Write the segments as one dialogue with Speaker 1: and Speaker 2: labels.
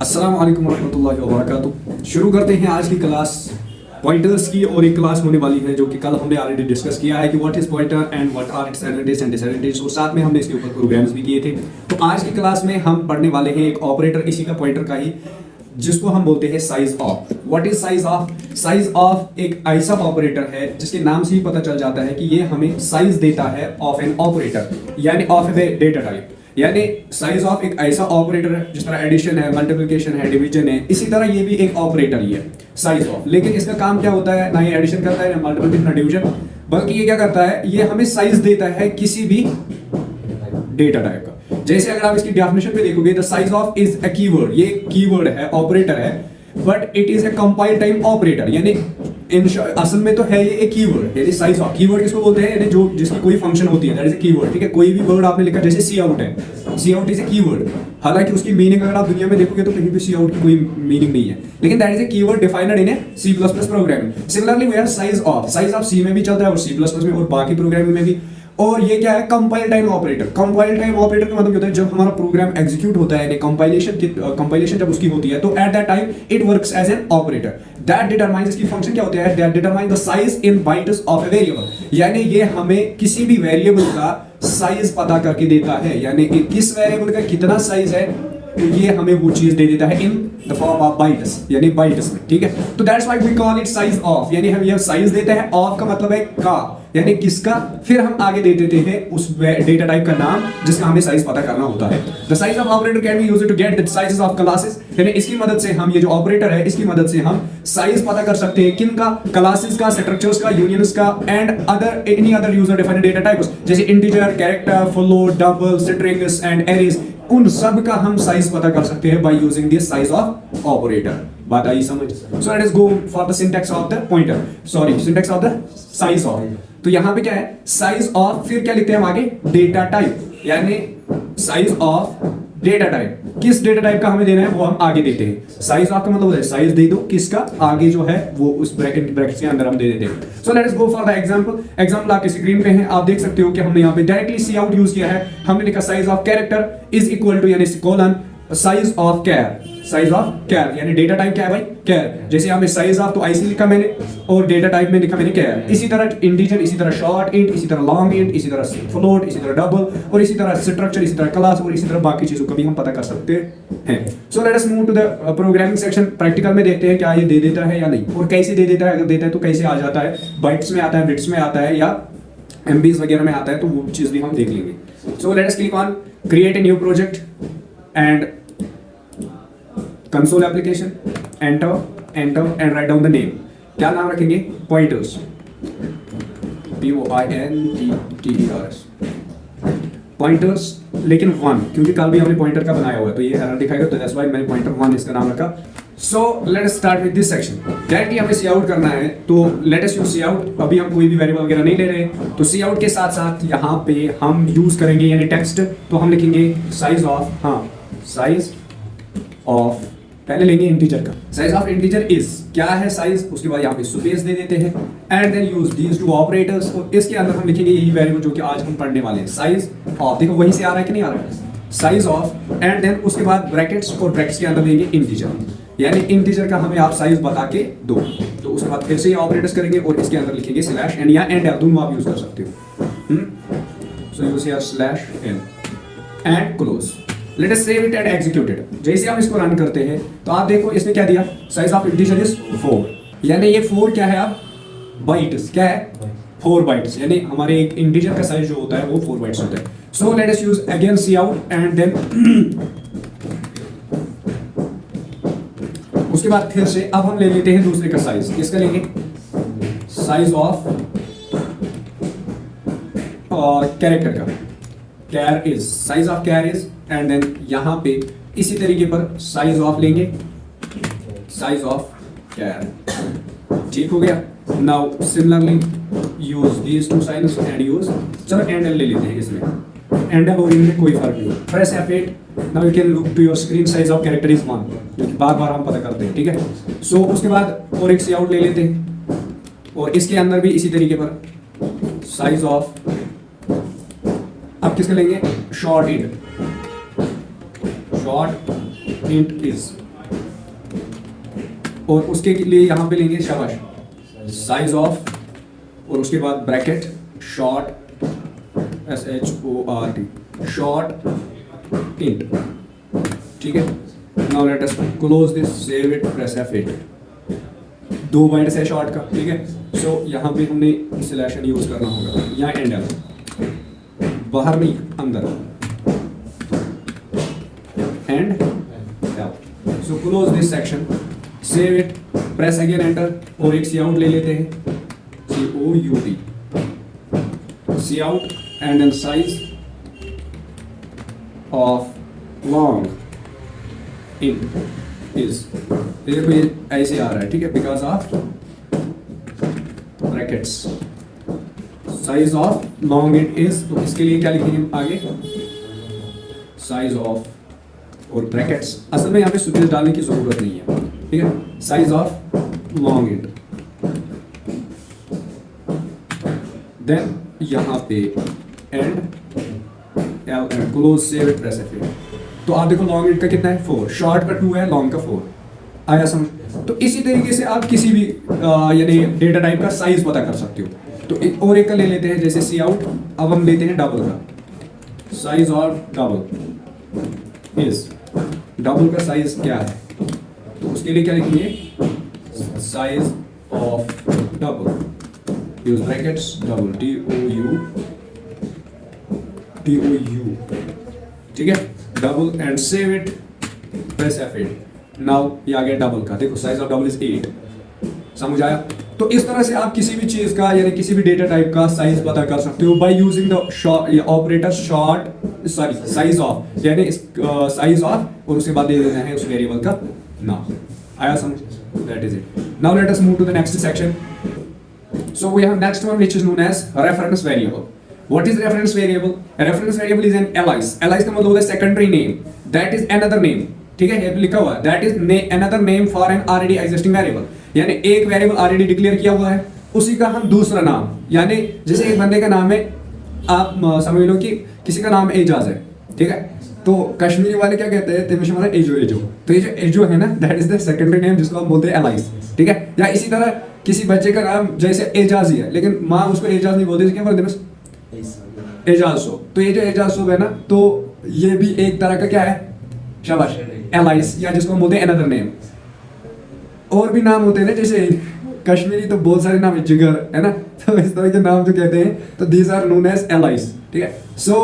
Speaker 1: अस्सलाम वालेकुम रहमतुल्लाहि व बरकातुहू। शुरू करते हैं आज की क्लास पॉइंटर्स की। और एक क्लास होने वाली है जो कि कल हमने ऑलरेडी डिस्कस किया है कि what is pointer and what are its advantage and disadvantage, और साथ में हमने इसके ऊपर प्रोग्राम्स भी किए थे। तो आज की क्लास में हम पढ़ने वाले हैं एक ऑपरेटर इसी का पॉइंटर का ही, जिसको हम बोलते हैं size of. What is size of? Size of एक ऐसा ऑपरेटर है जिसके नाम से ही पता चल जाता है कि ये हमें साइज देता है ऑफ एन ऑपरेटर, यानी ऑफ ए डेटा टाइप। यानी साइज ऑफ एक ऐसा ऑपरेटर है, जिस तरह एडिशन है, मल्टीप्लिकेशन है, डिवीजन है, इसी तरह ये भी एक ऑपरेटर ही है साइज ऑफ। लेकिन इसका काम क्या होता है? ना ये एडिशन करता है, ना मल्टीप्लिकेशन, ना डिवीजन, बल्कि ये क्या करता है, ये हमें साइज देता है किसी भी डेटा टाइप का। जैसे अगर आप इसकी डेफिनेशन पे देखोगे, the size of is a keyword, ये कीवर्ड है, ऑपरेटर है, but it is a compile time operator. यानी असल में तो है ये एक कीवर्ड, यानी साइज ऑफ। कीवर्ड किसको बोलते हैं? यानी जो जिसकी कोई फंक्शन होती है, दैट इज अ कीवर्ड। ठीक है, कोई भी वर्ड आपने लिखा, जैसे सी आउट है, सी आउट इज अ कीवर्ड। हालांकि उसकी मीनिंग अगर आप दुनिया में देखोगे तो कहीं भी सी आउट की कोई मीनिंग नहीं है, लेकिन that is a keyword defined in a C plus plus programming. Similarly we have size of. Size of C में भी चलता है और सी प्लस प्लस में और बाकी प्रोग्रामिंग में भी। और ये क्या है? Compile time operator. Compile time operator का मतलब क्या होता है? जब हमारा प्रोग्राम एग्जीक्यूट होता है, कंपाइलेशन जब उसकी होती है, तो at that time it works as an operator that determines. इसकी फंक्शन क्या होती है? That determine the size in bytes of a variable. यानी ये हमें किसी भी वेरिएबल का साइज पता करके देता है, यानी कि किस वेरिएबल का कितना साइज है, तो ये हमें वो चीज दे देता है in the form of bytes, यानी बाइट्स में। ठीक है, तो that's why we call it size of. यानी हम ये साइज देते हैं, ऑफ का मतलब है का, यानी किसका। फिर हम आगे दे देते हैं उस डेटा टाइप का नाम जिसका हमें साइज पता करना होता है। The size of operator can be used to get the sizes of classes. यानी इसकी मदद से हम, ये जो ऑपरेटर है, इसकी मदद से हम साइज पता कर सकते हैं। किन का? क्लासेस का, स्ट्रक्चर्स का, यूनियंस का, and other any other user defined data types, जैसे integer, character, float, double, strings and arrays. उन सब का हम साइज पता कर सकते हैं by using this size of operator. बात आई समझ? So let us go for the syntax of the pointer, sorry syntax of the size of. तो यहां पे क्या है? साइज ऑफ, फिर क्या लिखते हैं हम आगे? डेटा टाइप, यानी साइज ऑफ डेटा टाइप। किस डेटा टाइप का हमें देना है वो हम आगे देते हैं। साइज ऑफ का मतलब है साइज दे दो, किसका? आगे जो है वो उस ब्रैकेट के अंदर हम दे देते हैं। So let us go for the example. Example आपकी स्क्रीन पे है, आप देख सकते हो कि हमने यहाँ पे डायरेक्टली सी आउट यूज किया है। हमने लिखा size of character is equal to, यानी colon size of char. Size of char यानी डेटा टाइप क्या है भाई? कैर। जैसे यहाँ पे साइज ऑफ तो ऐसे लिखा मैंने, और डेटा टाइप में लिखा मैंने कैर। इसी तरह इंटीजर, इसी तरह शॉर्ट इंट, इसी तरह लॉन्ग इंट, इसी तरह फ्लोट, इसी तरह डबल, और इसी तरह स्ट्रक्चर, इसी तरह क्लास, और इसी तरह बाकी चीजों का भी हम पता कर सकते हैं। So let us move to the programming section. Practical में देखते हैं क्या ये दे देता है या नहीं, और कैसे दे देता है। अगर देता है तो कैसे आ जाता है? बाइट्स में आता है, बिट्स में आता है, या एमबीज वगैरह में आता है, तो वो चीज भी हम देख लेंगे। सो let us click on create a new project and console application, enter and write down the name. क्या नाम रखेंगे? पॉइंटर्स, POINTERS, पॉइंटर्स, लेकिन 1, क्योंकि कल भी हमने पॉइंटर का बनाया हुआ है तो ये एरर दिखाएगा, तो दैट्स व्हाई मैंने पॉइंटर 1 इसका नाम रखा। सो let us start with this section. Directly हमें सी आउट करना है, तो लेट अस यूज सी आउट। अभी हम कोई भी वेरिएबल वगैरह नहीं ले रहे, तो सी आउट के साथ साथ यहाँ पे हम यूज करेंगे यानी टेक्स्ट, तो हम लिखेंगे साइज ऑफ, हाँ साइज ऑफ, पहले लेंगे इंटीजर का। साइज ऑफ इंटीजर इज, क्या है साइज, उसके बाद यहाँ पे स्पेस दे देते हैं, and then use these two operators. और इसके अंदर हम लिखेंगे यही वेरिएबल जो कि आज हम पढ़ने वाले हैं, साइज ऑफ। देखो वहीं से आ रहा है कि नहीं आ रहा है? साइज ऑफ, एंड देन उसके बाद ब्रैकेट्स, और ब्रैकेट्स के अंदर देंगे इंटीजर, यानी इंटीजर का हमें आप साइज बता के दो। तो उसके बाद फिर से ये ऑपरेटर्स करेंगे और इसके अंदर लिखेंगे स्लैश एन, या एंड आप दोनों आप यूज कर सकते हो। So use here slash n and close. Let us save it and execute it. जैसे हम इसको रन करते हैं तो आप देखो इसने क्या दिया? साइज ऑफ इंटीजर इज 4, यानी ये 4 क्या है? अब बाइट्स, क्या है? 4 बाइट्स, यानी हमारे एक इंटीजर का साइज जो होता है वो 4 बाइट्स होता है। So let us use again C out and then उसके बाद फिर से अब हम ले लेते हैं दूसरे का साइज। किसका लेंगे? साइज ऑफ कैरेक्टर का, char is, size of char is, and then यहां पे इसी तरीके पर साइज ऑफ लेंगे, साइज ऑफ कैर। ठीक हो गया। Now similarly use these two साइंस एंड यूज, चलो एंड ले लेते हैं इसमें, एंड और इनमें कोई फर्क नहीं। Press F8, now you can look to your screen, size of character is 1, जो कि बार बार हम पता करते हैं। ठीक है, सो उसके बाद और एक सी आउट ले लेते हैं और इसके अंदर भी इसी तरीके पर साइज ऑफ, अब किसका लेंगे, शॉर्ट इंट इज, और उसके लिए यहां पे लेंगे शाबाश साइज ऑफ, और उसके बाद bracket short SHORT short int, ठीक है। Now let us close this, save it, press F8, 2 bytes है शॉर्ट का, ठीक है। सो यहाँ पे हमने सिलेक्शन यूज करना होगा, यहाँ एंड है, बाहर नहीं अंदर, and so close this section, save it, press again enter, और एक सी आउट ले लेते हैं, COUT, C out, and then size of long int is, देखो ये ऐसे आ रहा है, ठीक है, because of brackets, size of long int is, तो इसके लिए क्या लिखेंगे हम आगे, साइज ऑफ और ब्रैकेट्स, असल में यहाँ पे स्पेस डालने की जरूरत नहीं है, ठीक है, size of long int, then यहाँ पे and close, save it, press F8। तो आप देखो लॉन्ग इंट का कितना है 4, शॉर्ट का 2 है, लॉन्ग का 4, आया समझ। तो इसी तरीके से आप किसी भी यानी डेटा टाइप का साइज पता कर सकते हो। तो एक और एक का ले लेते हैं, जैसे सी आउट, अब हम लेते हैं डबल का, size of double is, double का साइज क्या है, तो उसके लिए क्या लिखेंगे, size of double, use brackets, double DOU, ठीक है, double, and save it, press F8। Now ये आ गया डबल का, देखो साइज ऑफ डबल इज 8, समझ आया। तो इस तरह से आप किसी भी चीज का यानी किसी भी डेटा टाइप का साइज पता कर सकते हो by using the operator size of, यानी साइज ऑफ, और उसके बाद दे देना है उस वेरिएबल का नाम, आया समझ, that is it. Now let us move to the next section. So we have next one which is known as reference variable. What is reference variable? A reference variable is an alias. Alias का मतलब होता है secondary name. That is another name. ठीक है, ये लिखा हुआ है. That is another name for an already existing variable. यानी एक वेरिएबल ऑलरेडी डिक्लेयर किया हुआ है, उसी का हम दूसरा नाम, यानी जैसे एक बंदे का नाम है, आप समझ लो कि किसी का नाम एजाज है, ठीक है, तो कश्मीरी वाले क्या कहते हैं, तेमिश वाला एजो, तो ये जो एजो है ना, that is the secondary name जिसको हम बोलते हैं एलाइस, ठीक है। या इसी तरह किसी बच्चे का नाम जैसे एजाज ही है, लेकिन माँ उसको एजाज नहीं बोलती, क्या बोलते हैं, बस एजाज सो। तो ये जो एजाज सो है ना, तो ये भी एक तरह का क्या है, शाबाश, एलाइस, या जिसको हम बोलते हैं अनदर नेम। और भी नाम होते हैं ना, जैसे कश्मीरी तो बहुत सारे नाम है, जिगर है ना, तो इस तरह के नाम जो कहते हैं, तो these are known as alias, ठीक है। So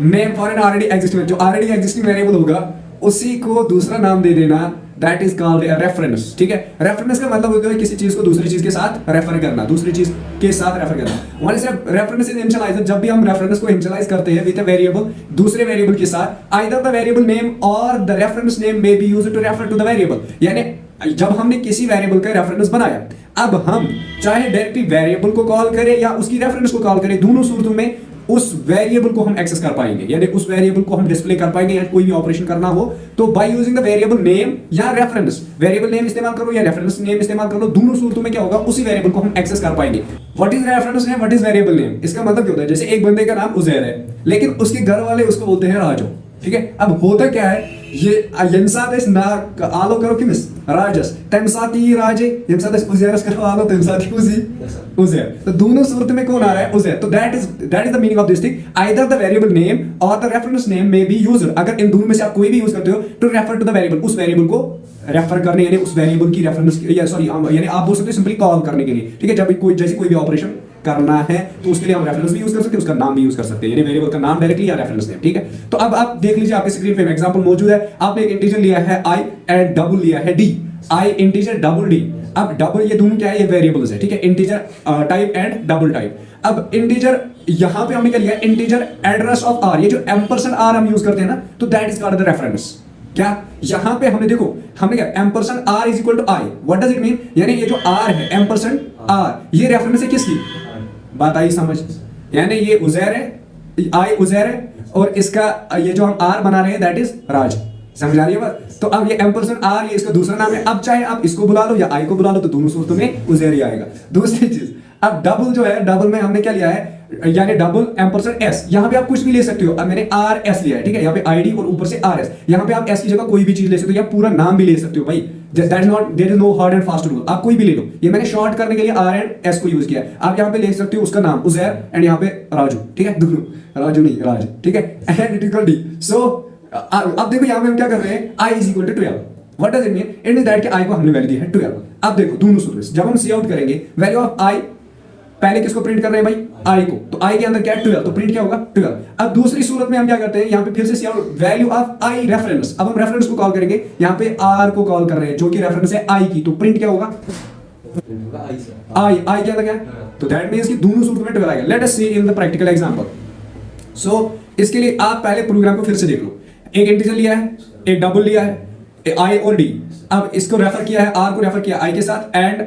Speaker 1: name for an already existing, जो ऑलरेडी एग्जिस्टिंग वेरिएबल होगा उसी को दूसरा नाम दे देना, that is called a reference, ठीक है। रेफरेंस का मतलब होता है किसी चीज को दूसरी चीज के साथ रेफर करना, दूसरी चीज के साथ रेफर करना। वहां से रेफरेंस इज इनिशियलाइज्ड, जब भी हम रेफरेंस को इनिशियलाइज करते हैं विद अ वेरिएबल, दूसरे वेरिएबल के साथ, आइदर द वेरिएबल नेम और the reference name may be used to refer to the variable. यानी जब हमने किसी वेरिएबल का रेफरेंस बनाया, अब हम चाहे डायरेक्टली वेरिएबल को कॉल करें या उसकी रेफरेंस को कॉल करें, दोनों सूरतों में उस वेरिएबल को हम एक्सेस कर पाएंगे, यानी उस वेरिएबल को हम डिस्प्ले कर पाएंगे, या कोई भी ऑपरेशन करना हो तो by using the variable name या रेफरेंस, वेरिएबल नेम इस्तेमाल करो या रेफरेंस नेम इस्तेमाल करो, दोनों सूरतों में क्या होगा, उसी वेरिएबल को हम एक्सेस कर पाएंगे। What is reference name, what is variable name, इसका मतलब क्या होता है, जैसे एक बंदे का नाम उजैर है, लेकिन उसके घर वाले उसको बोलते हैं राजो, ठीक है। अब होता क्या है, ये यंसादस ना आलो करो किमिस राजस, तमसाती राजे, यंसादस उजैरस करो आलो, तमसाती उजैर, तो दोनों सूरत में कौन आ रहा है, उजैर। तो that is the meaning of this thing, either the variable name और the reference name may be used, अगर इन दोनों में से आप कोई भी यूज करते हो to refer to the variable, उस वेरिएबल को रेफर करने, यानी उस वेरिएबल की रेफरेंस, या सॉरी यानी आप बोल सकते हो सिंपली कॉल करने के लिए, ठीक है। जब कोई जैसे कोई भी ऑपरेशन करना है तो उसके लिए हम रेफरेंस भी यूज कर सकते हैं, उसका नाम भी यूज कर सकते हैं, यानी वेरिएबल का नाम डायरेक्टली या रेफरेंस नेम, ठीक है। तो अब आप देख लीजिए, आपके स्क्रीन पे एग्जांपल मौजूद है। आपने एक इंटीजर लिया है i एंड डबल लिया है d, i integer double d। अब डबल ये दोनों क्या है, ये वेरिएबल्स है, ठीक है, integer type and double type. अब इंटीजर यहां पे हमने क्या लिया, इंटीजर एड्रेस ऑफ r, ये जो एम्परसेंड r हम यूज करते हैं ना, तो that is called the reference. क्या यहां पे हमने देखो, हमने क्या, ampersand r is equal to i, what does it mean, यानी ये जो r है, एम्परसेंड r, ये रेफरेंस है किसकी, बात आई समझ, यानी ये उजैर है, आई उजैर है, और इसका ये जो हम आर बना रहे हैं दैट इज राज, समझ आ रही है बात? तो अब ये एम्परसेंड आर ये इसका दूसरा नाम है। अब चाहे आप इसको बुला लो या आई को बुला लो, तो दोनों सूरतों में उज़ैर ही आएगा। दूसरी चीज, अब डबल जो है, डबल में हमने क्या लिया है, यानी डबल एम्परसेंड एस। यहाँ पे आप कुछ भी ले सकते हो। अब मैंने आर एस लिया है, ठीक है, यहाँ पे आईडी और ऊपर से आर एस। यहाँ पे आप एस की जगह कोई भी चीज ले सकते हो, या पूरा नाम भी ले सकते हो भाई। That is not, there is no hard and fast rule. आप कोई भी ले लो। ये मैंने शॉर्ट करने के लिए आर एंड एस को यूज किया है। आप यहाँ पे ले सकते हो उसका नाम उज़ैर एंड यहाँ पे राजू, ठीक है, दोनों राजू नहीं राज, ठीक है, एंड इट इक्वल डी। सो अब देखो यहाँ पे हम क्या कर रहे हैं, i is equal to 12। What does it mean? It means that कि i को हमने वैल्यू दी है 12। अब देखो दोनों सूरत, जब हम सी आउट करेंगे वैल्यू ऑफ i, पहले किसको प्रिंट कर रहे हैं भाई, i को, तो i के अंदर क्या है 12, तो प्रिंट क्या होगा 12। अब दूसरी सूरत में हम क्या करते हैं, यहाँ पे फिर से c out value of i reference. अब हम रेफरेंस को कॉल करेंगे, यहाँ पे r को कॉल कर रहे हैं जो कि रेफरेंस है i की, तो प्रिंट क्या होगा i के अंदर क्या है, तो दैट मींस कि दोनों सूरत में 12 आएगा। Let us see in the practical example. So इसके लिए आप पहले प्रोग्राम को फिर से देख लो। एक इंटीजर लिया है, एक डबल लिया है, आई और डी। अब इसको रेफर किया है, आर को रेफर किया आई के साथ, एंड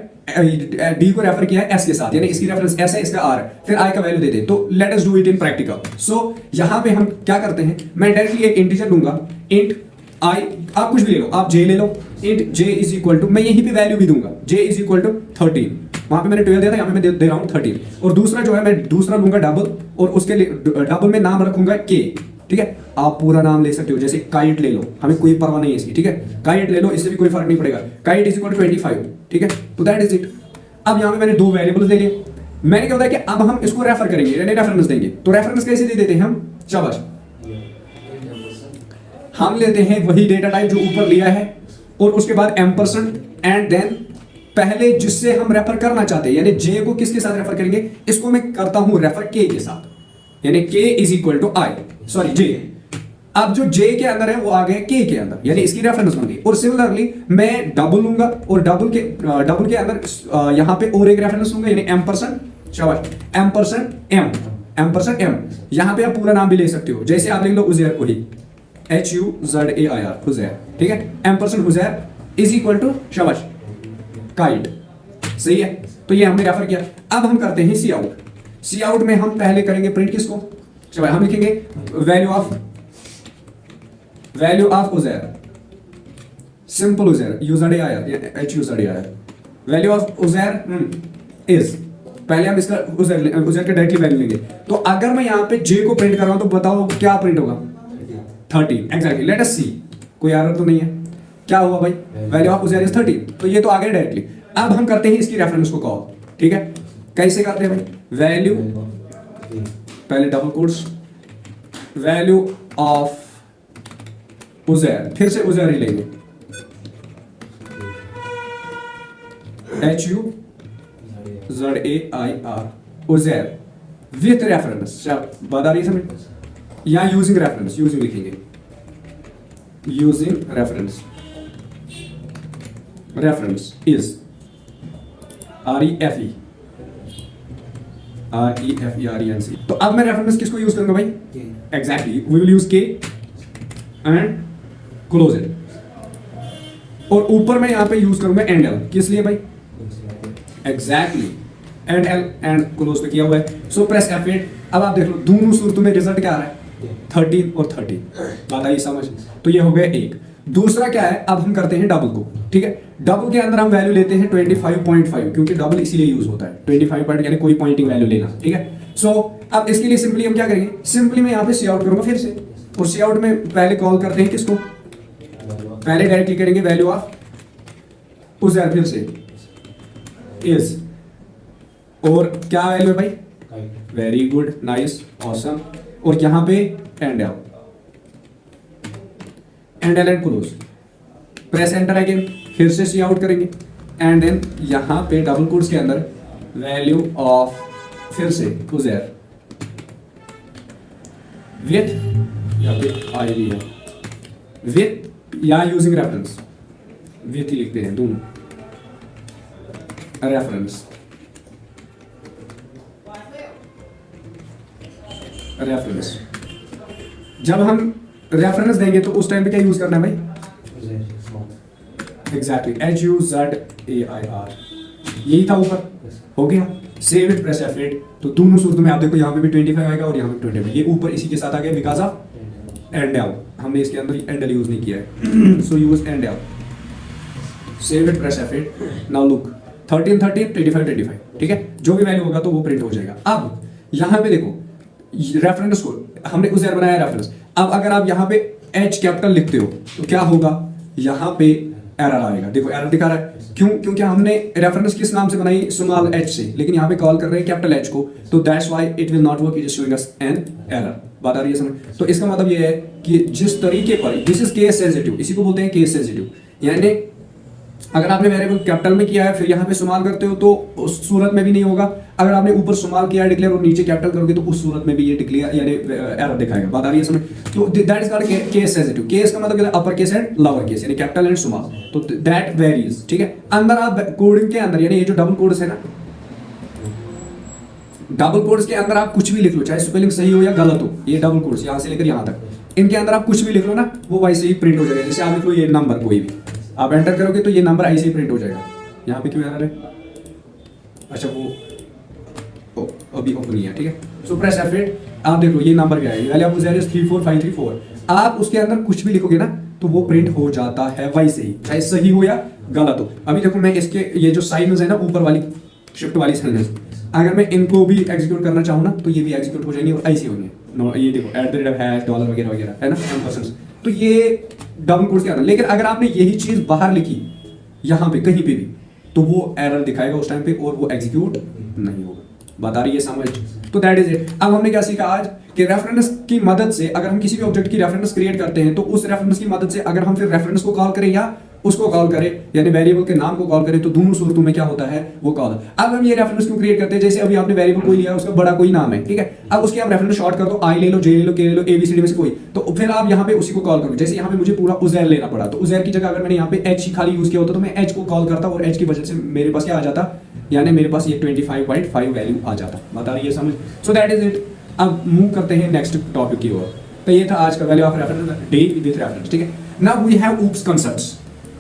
Speaker 1: डी को रेफर किया है एस के साथ, यानी इसकी रेफरेंस एस है, इसका आर है, फिर आई का वैल्यू दे दे। तो let us do it in practical. So यहां पे हम क्या करते हैं, मैं डायरेक्टली एक इंटीजर लूंगा, इंट आई, आप कुछ भी ले लो, आप जे ले लो, int j is equal to, मैं यहीं पे वैल्यू भी दूंगा, जे इज इक्वल टू 13। वहां पे मैंने 12 दिया था, यहाँ पे मैं दे रहा हूँ 13। और दूसरा जो है, मैं दूसरा लूंगा डबल, और उसके लिए डबल में नाम रखूंगा के, ठीक है। आप पूरा नाम ले सकते हो, जैसे काइट ले लो, हमें कोई परवाह नहीं है इसकी, ठीक है, काइट ले लो, इससे भी कोई फर्क नहीं पड़ेगा। काइट इज इक्वल टू 25, ठीक है, तो दैट इज इट। अब यहाँ पे मैंने दो वेरिएबल्स ले लिए। मैंने क्या बताया कि अब हम इसको रेफर करेंगे, यानी रेफरेंस देंगे। तो रेफरेंस कैसे दे देते हैं हम, शाबाश, हम लेते हैं वही डेटा टाइप जो ऊपर लिया है, और उसके बाद एम्परसेंड, एंड देन पहले जिससे हम रेफर करना चाहते हैं, यानी जे को किसके साथ रेफर करेंगे, इसको मैं करता हूं रेफर के के साथ, यानी k is equal to i, sorry j. अब जो जे के अंदर है वो आ गया के के अंदर, यानी इसकी रेफरेंस बन गई। और सिमिलरली मैं डबल लूंगा, और डबल के अंदर यहां पे और एक रेफरेंस लूंगा, यानी एम्परसेंड, शाबाश, एम्परसेंड एम, एम्परसेंड एम। यहां पे आप पूरा नाम भी ले सकते हो, जैसे आप लिख लो उज़ैर को ही, HUZAIR, उज़ैर, ठीक है, ampersand Uzair is equal to, शाबाश, काइट, सही है। तो ये हमने रेफर किया। अब हम करते हैं सी आउट। सी आउट में हम पहले करेंगे प्रिंट किसको, चलो हम लिखेंगे value of Uzair, simple Uzair, UZAIR, HUZAIR, value of Uzair is, पहले हम इसका उज़ैर का डायरेक्टली वैल्यू लेंगे। तो अगर मैं यहाँ पे जे को प्रिंट कर रहा हूं, तो बताओ क्या प्रिंट होगा, 13, एग्जैक्टली। लेट अस सी, कोई एरर तो नहीं है, क्या हुआ भाई, वैल्यू ऑफ उज़ैर इज 13, तो ये तो आ गया डायरेक्टली। अब हम करते हैं इसकी रेफरेंस को कॉल, ठीक है, कैसे करते हैं भाई, वैल्यू, पहले double quotes, value of Uzair, फिर से उज़ैर ही लेंगे, HUZAIR, उज़ैर विथ रेफरेंस, बात आ रही है समझ, या यूजिंग रेफरेंस, यूजिंग लिखेंगे, using reference, reference is REFERENC। तो अब मैं रेफरेंस किसको यूज करूंगा भाई, एग्जैक्टली, वी विल यूज के एंड क्लोज इट। और ऊपर मैं यहां पे यूज करूंगा एंड एल, किस लिए भाई, exactly, and L and close पे किया हुआ है। सो प्रेस F8। अब आप देख लो दोनों सूरतों में रिजल्ट क्या आ रहा है, 13 और 13, बात आई समझ। तो ये हो गया एक। दूसरा क्या है, अब हम करते हैं डबल को, ठीक है। डबल के अंदर हम वैल्यू लेते हैं 25.5, क्योंकि डबल इसीलिए यूज होता है, 25 पॉइंट, यानी कोई पॉइंटिंग वैल्यू लेना, ठीक है। सो अब इसके लिए सिंपली हम क्या करेंगे, सिंपली मैं यहाँ पे सी आउट करूंगा फिर से, और सी आउट में पहले कॉल करते हैं किसको, पहले डायरेक्टली करेंगे वैल्यू ऑफ उज़ैर, फिर से इज, और क्या वैल्यू है भाई, वेरी गुड, नाइस, ऑसम। और यहां पे and L and close, press enter again, फिर से सी आउट करेंगे, एंड देन यहां पे डबल कोट्स के अंदर वैल्यू ऑफ, फिर से उज़ैर विथ, या फिर आई लिया विथ, या यूजिंग रेफरेंस, विथ ही लिखते हैं दोनों, रेफरेंस, रेफरेंस। जब हम रेफरेंस देंगे तो उस टाइम पे क्या यूज करना है भाई, एग्जैक्टली, HUZAIR, यही था ऊपर, हो गया। Save it, press F8। तो दोनों सूरतों में आप देखो, यहाँ पे भी 25 आएगा और यहाँ पे 25, ये ऊपर इसी के साथ आ गया बिकॉज ऑफ एंड एल, हमने इसके अंदर एंड एल यूज नहीं किया है, so use endl, save it, press F8, now look 13 13 25 25, ठीक है, जो भी वैल्यू होगा तो वो प्रिंट हो जाएगा। अब यहाँ पे देखो रेफरेंस को हमने उज़ैर बनाया रेफरेंस, अब अगर आप यहाँ पे H कैपिटल लिखते हो तो क्या होगा, यहाँ पे एरर आएगा, देखो एरर दिखा रहा है, क्यों, क्योंकि हमने रेफरेंस किस नाम से बनाई, स्मॉल h से, लेकिन यहाँ पे कॉल कर रहे हैं कैपिटल H को, तो that's why it will not work, it is showing us an error. बात आ रही है समझ? तो इसका मतलब ये है कि जिस तरीके पर, दिस इज केस सेंसिटिव, इसी को बोलते हैं केस सेंसिटिव, यानी अगर आपने वेरिएबल कैपिटल में किया है फिर यहाँ पे स्मॉल करते हो तो उस सूरत में भी नहीं होगा, अगर आपने ऊपर स्मॉल किया है डिक्लेयर और नीचे कैपिटल करोगे तो उस सूरत में भी ये डिक्लेयर यानी एरर दिखाएगा। बात आ रही है समझ? तो that is called case sensitive. Case का मतलब upper case and lower case, यानी कैपिटल एंड स्मॉल, तो दैट वेरीज, ठीक है। अंदर आप कोडिंग के अंदर, यानी ये जो डबल कोड्स है ना, डबल कोड्स के अंदर आप कुछ भी लिख लो, चाहे स्पेलिंग सही हो या गलत हो, ये डबल कोड्स यहाँ से लेकर यहाँ तक, इनके अंदर आप कुछ भी लिख लो ना, वो वैसे ही प्रिंट हो जाएगा। जैसे आप लिख लो ये नंबर, कोई भी आप एंटर करोगे तो ये नंबर ऐसे ही प्रिंट हो जाएगा। यहाँ पे क्यों एरर है, अच्छा वो अभी ओपन नहीं है, ठीक है। सो प्रेस F8, आप देख लो ये नंबर क्या है, वैल्यू ऑफ यूजर इज 34534, आप उसके अंदर कुछ भी लिखोगे ना तो वो प्रिंट हो जाता है वैसे ही, चाहे सही हो या गलत हो। अभी देखो मैं इसके ये जो साइनस है ना, ऊपर वाली शिफ्ट वाली साइनस, अगर मैं इनको भी एग्जीक्यूट करना चाहूँ ना तो ये भी एग्जीक्यूट हो जाएंगे और ऐसे होंगे, ये देखो @ डॉलर वगैरह वगैरह है ना, M%, तो ये डबल कोड्स के अंदर। लेकिन अगर आपने यही चीज बाहर लिखी यहाँ पे कहीं पे भी तो वो एरर दिखाएगा उस टाइम पे और वो एग्जीक्यूट नहीं होगा। बात आ रही है समझ? तो दैट इज इट। अब हमने क्या सीखा आज कि रेफरेंस की मदद से अगर हम किसी भी ऑब्जेक्ट की रेफरेंस क्रिएट करते हैं तो उस रेफरेंस की मदद से अगर हम फिर रेफरेंस को कॉल करें या उसको कॉल करें, यानी वेरिएबल के नाम को कॉल करें, तो दोनों सूरतों में क्या होता है, वो कॉल। अब हम ये रेफरेंस क्यों क्रिएट करते हैं, जैसे अभी आपने वेरिएबल कोई लिया, उसका बड़ा कोई नाम है, ठीक है, अब उसके आप रेफरेंस शॉर्ट कर दो, आई ले लो, जे ले लो, के ले लो, ABCD में से कोई, तो फिर आप यहाँ पे उसी को कॉल करो। जैसे यहाँ पे मुझे पूरा उज़ैर लेना पड़ा, तो उज़ैर की जगह अगर मैंने यहाँ पे H ही खाली यूज किया होता तो मैं H को कॉल करता और H की वजह से मेरे पास क्या आ जाता, यानी मेरे पास ये 25.5 वैल्यू आ जाता। बता रही है समझ? So that is it. अब मूव करते हैं नेक्स्ट टॉपिक की ओर। तो ये था आज का value of reference, day with reference, ठीक है। Now we have oops concepts,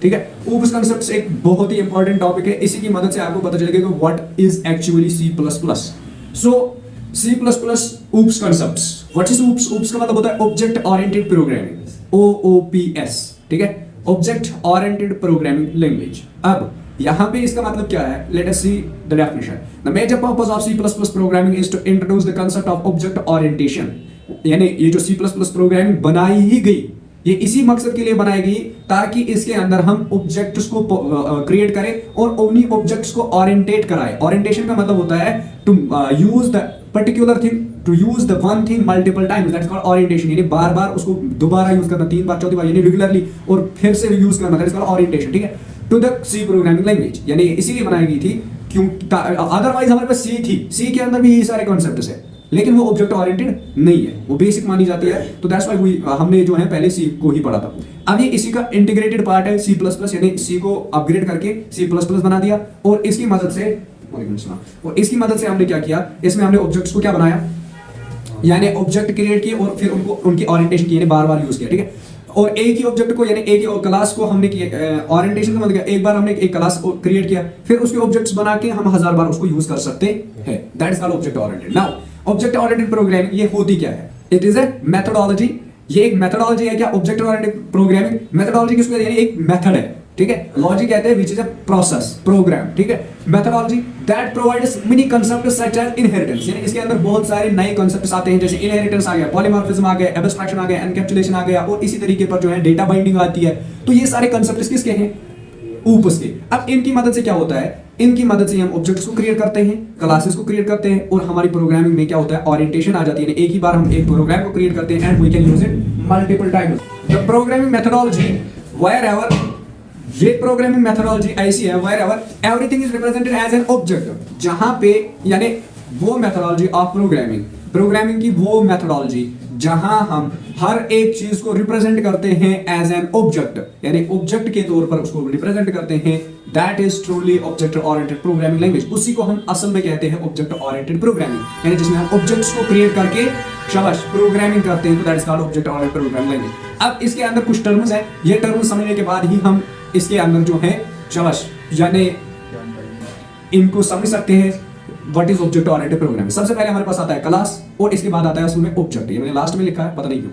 Speaker 1: ठीक है। ऊप्स कांसेप्ट्स एक बहुत ही इंपॉर्टेंट टॉपिक है, इसी की मदद से आपको पता चलेगा कि what is actually C++। So C++ oops concepts, what is oops? Oops का मतलब होता है ऑब्जेक्ट ओरिएंटेड प्रोग्रामिंग, OOPS, ठीक है, ऑब्जेक्ट ओरिएंटेड प्रोग्रामिंग लैंग्वेज। अब यहाँ पे इसका मतलब क्या है, let us see the definition. The major purpose of C++ programming is to introduce the concept of object orientation, यानी ये जो C++ प्रोग्रामिंग बनाई ही गई, ये इसी मकसद के लिए बनाई गई ताकि इसके अंदर हम ऑब्जेक्ट्स को क्रिएट करें और उन्हीं ऑब्जेक्ट्स को ओरिएंटेट कराएं। ओरिएंटेशन का मतलब होता है to use the particular thing, to use the one thing multiple times, that's called orientation, यानी बार बार उसको दोबारा यूज करना, 3 बार 4 बार, यानी रेगुलरली, और फिर से यूज करना, दैट्स कॉल्ड ओरिएंटेशन, ठीक है, to the C programming language. यानी इसीलिए बनाई गई थी क्यों, अदरवाइज हमारे पास C थी, C के अंदर भी ये सारे कॉन्सेप्ट्स है, लेकिन वो ऑब्जेक्ट ओरिएंटेड नहीं है, वो बेसिक मानी जाती है, तो दैट्स व्हाई हमने जो है पहले C को ही पढ़ा था। अब ये इसी का इंटीग्रेटेड पार्ट है C++, यानी C को अपग्रेड करके C++ बना दिया, और इसकी मदद से हमने क्या किया, इसमें हमने ऑब्जेक्ट्स को क्या बनाया, यानी ऑब्जेक्ट क्रिएट किए और फिर उनको उनकी ओरिएंटेशन की, यानी बार-बार यूज किया, ठीक है। और एक ही ऑब्जेक्ट को, यानी एक ही क्लास को हमने ओरिएंटेशन का मतलब क्या, एक बार हमने एक क्लास क्रिएट किया, फिर उसके ऑब्जेक्ट्स बना के हम 1000 बार उसको यूज कर सकते हैं, that is called object oriented. Now object oriented programming ये होती क्या है, इट इज ए मेथोडोलॉजी, ये एक मेथोडोलॉजी है। क्या ऑब्जेक्ट ओरिएंटेड प्रोग्रामिंग मेथोडोलॉजी किसको, यानी एक मेथड है, ठीक है। लॉजिक कहते हैं which is a process, program, ठीक है। Methodology that provides many concepts such as inheritance, यानी इसके अंदर बहुत सारे नए कांसेप्ट्स आते हैं, जैसे इनहेरिटेंस आ गया, पॉलीमॉर्फिज्म आ गया, एब्स्ट्रैक्शन आ गया, एनकैप्सुलेशन आ गया, और इसी तरीके पर जो है डेटा बाइंडिंग आती है। तो ये सारे कांसेप्ट्स किसके हैं, ऊप्स के। अब इनकी मदद से क्या होता है, इनकी मदद से हम ऑब्जेक्ट्स को क्रिएट करते हैं, क्लासेस को क्रिएट करते हैं, और हमारी प्रोग्रामिंग में क्या होता है, ओरिएंटेशन आ जाती है, एक ही बार हम एक प्रोग्राम को क्रिएट करते हैं and we can use it multiple times. The programming methodology wherever, ये प्रोग्रामिंग मेथोडोलॉजी ऐसी है wherever everything is represented as an object, जहां पे, यानी वो मेथोडोलॉजी ऑफ प्रोग्रामिंग की वो मेथोडोलॉजी जहां हम हर एक चीज को रिप्रेजेंट करते हैं एज एन ऑब्जेक्ट, यानी ऑब्जेक्ट के तौर पर उसको रिप्रेजेंट करते हैं, that is truly object oriented programming language. उसी को हम असल में कहते हैं ऑब्जेक्ट ओरिएंटेड प्रोग्रामिंग, यानी जिसमें हम ऑब्जेक्ट्स को क्रिएट करके शाबाश प्रोग्रामिंग करते हैं, तो that is called object oriented programming language. अब इसके अंदर कुछ टर्म्स हैं, ये टर्म्स समझने के बाद ही हम इसके अंदर जो है शाबाश, यानी इनको समझ सकते हैं what is object oriented programming. सबसे पहले हमारे पास आता है क्लास, और इसके बाद आता है उसमें ऑब्जेक्ट, ये मैंने लास्ट में लिखा है, पता नहीं क्यों।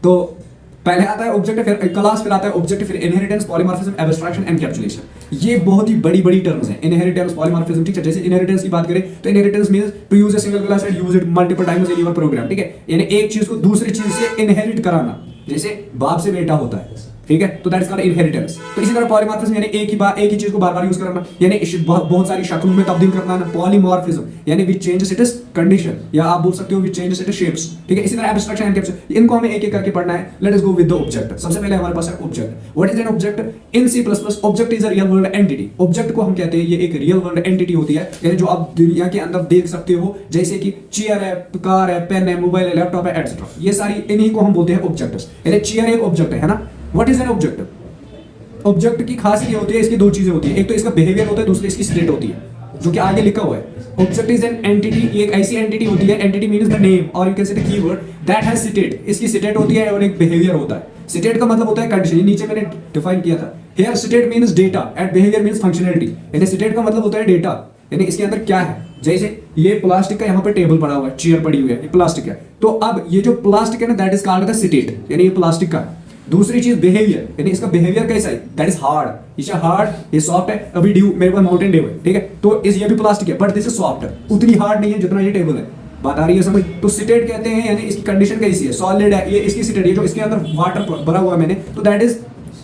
Speaker 1: तो पहले आता है ऑब्जेक्ट, फिर क्लास, फिर आता है ऑब्जेक्ट, फिर inheritance, polymorphism, abstraction and capsulation. ये बहुत ही बड़ी बड़ी टर्म्स हैं, इनहेरिटेंस, पॉलीमॉर्फिज्म, ठीक है। जैसे इनहेरिटेंस की बात करें तो inheritance means to use a single class and use it multiple times in your program, ठीक है। यानी एक चीज को दूसरी चीज से इनहेरिट कराना, जैसे बाप से बेटा होता है, ठीक है, तो दैट इज कॉल्ड इनहेरिटेंस। तो इसी तरह पॉलीमॉर्फिज्म यानी एक ही चीज को बार बार यूज करना, यानी बहुत सारी शक्लों में तब्दील करना ना। पॉलीमॉर्फिज्म यानी विच चेंजेस इट्स कंडीशन, या आप बोल सकते हो विच चेंजेस इट्स शेप्स, ठीक है। इसी तरह एब्स्ट्रैक्शन एंड कैप्चर, इनको हमें एक एक करके पढ़ना है। Let us go with the object. सबसे पहले हमारे पास है object. What is an object? In C++ object is a real world entity. Object को हम कहते हैं ये एक रियल वर्ल्ड एंटिटी होती है, यानी जो आप दुनिया के अंदर देख सकते हो, जैसे कि चेयर है, कार है, पेन है, मोबाइल है, लैपटॉप है, एटसेट्रा। ये सारी इन्हीं को हम बोलते हैं ऑब्जेक्ट्स। यानी चेयर एक ऑब्जेक्ट है ना। What is an object? Object की खासियत ये होती है, इसकी दो चीजें होती है, एक तो इसका बिहेवियर होता है, दूसरी इसकी स्टेट होती है, जो कि आगे लिखा हुआ है। ऑब्जेक्ट इज एन एंटिटी, ये एक ऐसी एंटिटी होती है, एंटिटी मींस द नेम और you can say the keyword that has state. इसकी स्टेट होती है और एक बिहेवियर होता है। स्टेट का मतलब होता है कंडीशन, ये नीचे मैंने डिफाइन किया था। Here state means data and behaviour means functionality. यानी स्टेट का मतलब होता है डेटा, यानी इसके अंदर क्या है। जैसे ये प्लास्टिक का यहाँ पे टेबल पड़ा हुआ है, चेयर पड़ी हुई है, ये प्लास्टिक है। तो अब ये जो प्लास्टिक है ना, that is called the state, यानी ये प्लास्टिक का है। दूसरी चीज बिहेवियर, यानी इसका बिहेवियर कैसा है, दैट इज हार्ड, ये हार्ड, ये सॉफ्ट है। अभी ड्यू मेरे पास माउंटेन ड्यू है, ठीक है, तो इस ये भी प्लास्टिक है बट दिस इज सॉफ्ट, उतनी हार्ड नहीं है जितना ये टेबल है। बात आ रही है समझ? तो स्टेट कहते हैं, यानी इसकी कंडीशन कैसी है, सॉलिड है, ये इसकी स्टेट, ये जो इसके अंदर वाटर भरा हुआ है मैंने, तो that is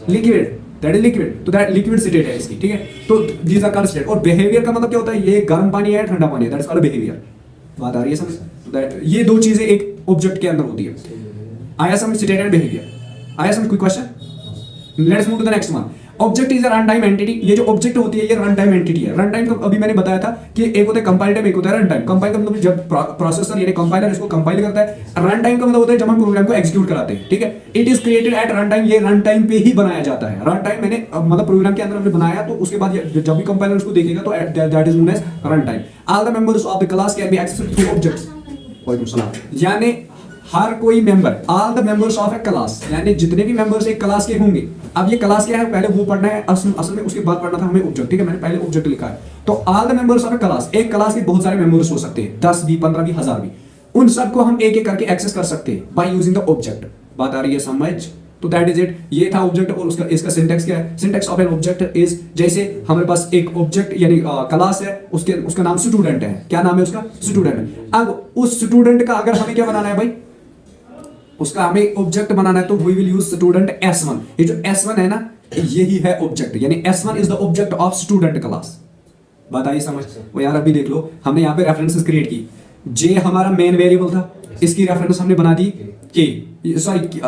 Speaker 1: liquid, that is liquid, तो दैट लिक्विड स्टेट है इसकी, ठीक है। तो दीज आर कॉल्ड स्टेट। और बिहेवियर का मतलब क्या होता है, ये गर्म पानी है, ठंडा पानी है, दैट इज कॉल्ड बिहेवियर। बात आ रही है समझ? तो दैट ये दो चीजें एक ऑब्जेक्ट के अंदर होती है। आया समझ? स्टेट एंड बिहेवियर आया समझ? कोई question? Let's move to the next one. Object is a run time entity. ये जो ऑब्जेक्ट होती है ये रन टाइम एंटिटी है। रन टाइम का अभी मैंने बताया था कि एक होता है कंपाइल टाइम, एक होता है रन टाइम। कंपाइल का मतलब जब प्रोसेसर यानी कंपाइलर इसको कंपाइल करता है। रन टाइम का मतलब होता है जब हम प्रोग्राम को एग्जीक्यूट कराते हैं, ठीक है। It is created at run time, ये रन टाइम पे ही बनाया जाता है। रन टाइम मैंने मतलब प्रोग्राम के अंदर हमने बनाया, तो उसके बाद जब भी कंपाइलर उसको देखेगा तो that is known as run time. All the members of the class can be accessed through objects. वालेकुम सलाम। यानी हर कोई member, all the members of a class, यानी जितने भी मेंबर्स एक क्लास के होंगे। अब ये क्लास क्या है पहले वो पढ़ना है, असल में उसके बाद पढ़ना था हमें ऑब्जेक्ट, ठीक है। मैंने पहले ऑब्जेक्ट लिखा है। तो all the members of a class, एक क्लास के बहुत सारे मेंबर्स हो सकते हैं, 10 भी, 15 भी, 1000 भी। उन सबको हम एक एक करके एक्सेस कर सकते हैं बाय यूजिंग द ऑब्जेक्ट। बात आ रही है समझ? तो दैट इज इट। ये था ऑब्जेक्ट। और उसका इसका सिंटैक्स क्या है? Syntax of an object is, जैसे हमारे पास एक ऑब्जेक्ट यानी क्लास है, उसका नाम स्टूडेंट है। क्या नाम है उसका? स्टूडेंट है। अब उस स्टूडेंट का अगर हमें क्या बनाना है भाई, उसका हमें ऑब्जेक्ट बनाना है, तो we will use student S1। ये जो S1 है ना, यही है ऑब्जेक्ट, यानी S1 is the object of student class. बात आई समझ? वो यार अभी देख लो, हमने यहाँ पे रेफरेंसेस क्रिएट की। जे हमारा मेन वेरिएबल था, इसकी रेफरेंस हमने बना दी के, सॉरी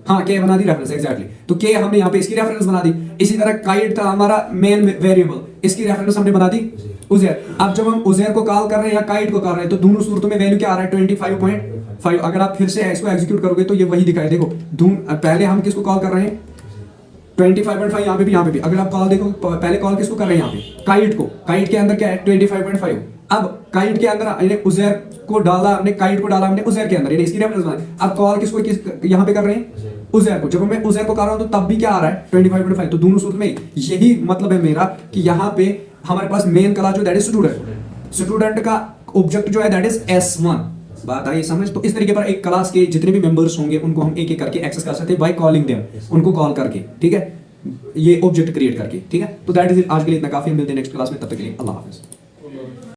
Speaker 1: हाँ के बना दी रेफरेंस, एग्जैक्टली। तो के हमने यहाँ पे इसकी रेफरेंस बना दी। इसी तरह काइट था हमारा मेन वेरिएबल, इसकी रेफरेंस हमने बना दी उज़ैर। अब जब हम उज़ैर को कॉल कर रहे हैं या काइट को कर रहे हैं, तो दोनों सूरतों में वैल्यू क्या आ रहा है? 25.5। अगर आप फिर से इसको एग्जीक्यूट करोगे तो ये वही दिखाए। देखो पहले हम किसको कॉल कर रहे हैं? 25.5। यहाँ पे भी, यहाँ पे भी। अगर आप कॉल देखो, पहले कॉल किसको कर रहे हैं? यहाँ पे काइट को। काइट के अंदर क्या है? 25.5। अब काइट के अंदर उज़ैर को डाला हमने, काइट को डाला हमने उज़ैर के अंदर, यानी इसकी रेफरेंस बनाई। अब कॉल किसको यहाँ पे कर रहे हैं? उज़ैर को। जब मैं उज़ैर को कर रहा हूँ तो तब भी क्या आ रहा है? 25.5। तो दोनों सूत्र में यही मतलब है मेरा कि यहाँ पे हमारे पास मेन क्लास जो दैट इज स्टूडेंट, स्टूडेंट का ऑब्जेक्ट जो है दैट इज S1। बात आई समझ? तो इस तरीके पर एक क्लास के जितने भी मेंबर्स होंगे उनको हम एक एक करके एक्सेस कर सकते हैं बाय कॉलिंग देम, उनको कॉल करके, ठीक है, ये ऑब्जेक्ट क्रिएट करके, ठीक है। तो दैट इज आज के लिए इतना काफी। मिलते हैं नेक्स्ट क्लास में, तब तक के लिए अल्लाह हाफिज।